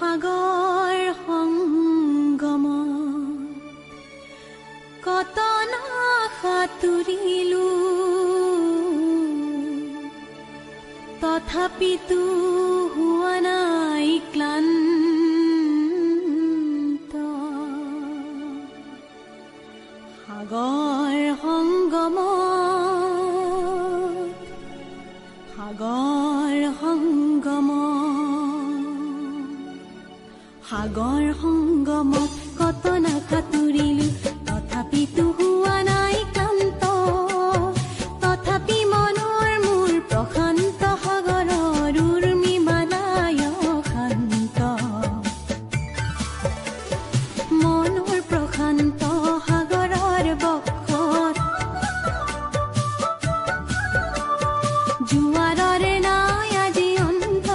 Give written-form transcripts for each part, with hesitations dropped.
সাগৰ সংগম কতনা সাঁতুৰিলো তথাপিতো হোৱা নাই ক্লান্ত সাগৰ সংগম সাগৰ সংগমত কতনা সাঁতুৰিলো তথাপিতো হোৱা নাই ক্লান্ত তথাপি মনৰ মোৰ প্ৰশান্ত সাগৰৰ উৰ্মি মালায় শান্ত মনৰ প্ৰশান্ত সাগৰৰ বক্ষত জোৱাৰৰ নাই আজি অন্ত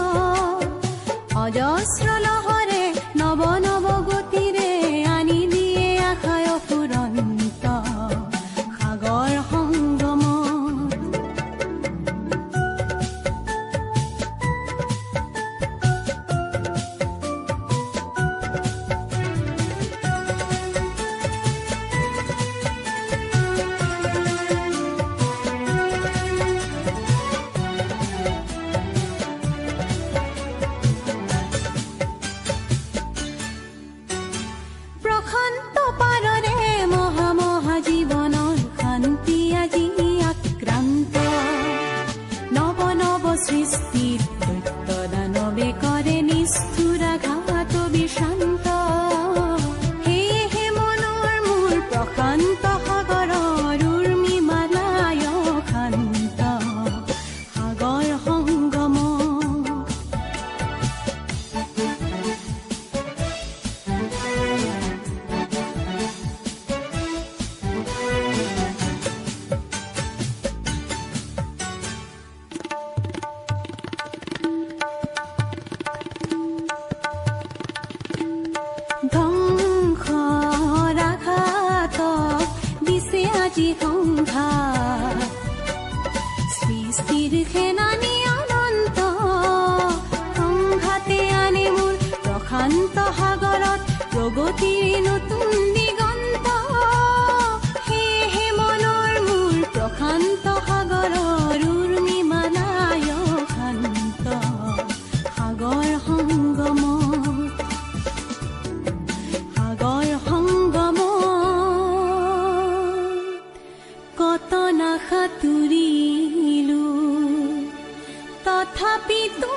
অজস্ৰ লহৰে নৱ নৱ গতিৰে আনি দিয়ে আশায় ফুৰন্ত সাগৰ সংগম প্ৰশান্ত পাৰৰে মহা মহা জীৱনৰ শান্তি আজি আক্ৰান্ত নৱ নৱ সৃষ্টিৰ দৈত্য দানৱে কৰে নিষ্ঠুৰ আঘাত বিশান্ত সেয়েহে মনৰ মোৰ প্ৰশান্ত সাগৰৰ উৰ্মি মালায় শান্ত সাগৰ সংগম ধ্বংসৰ আঘাতক দিছে আজি সংঘাত সৃষ্টিৰ সেনানী অনন্ত সংঘাতে আনে মোৰ প্ৰশান্ত সাগৰত প্ৰগতিৰ নতুন দিগন্ত সেয়েহে মনৰ মোৰ প্ৰশান্ত সাগৰৰ উৰ্মি মালায় শান্ত সাগৰ সংগম কতনা সাঁতুৰিলো তথাপিতো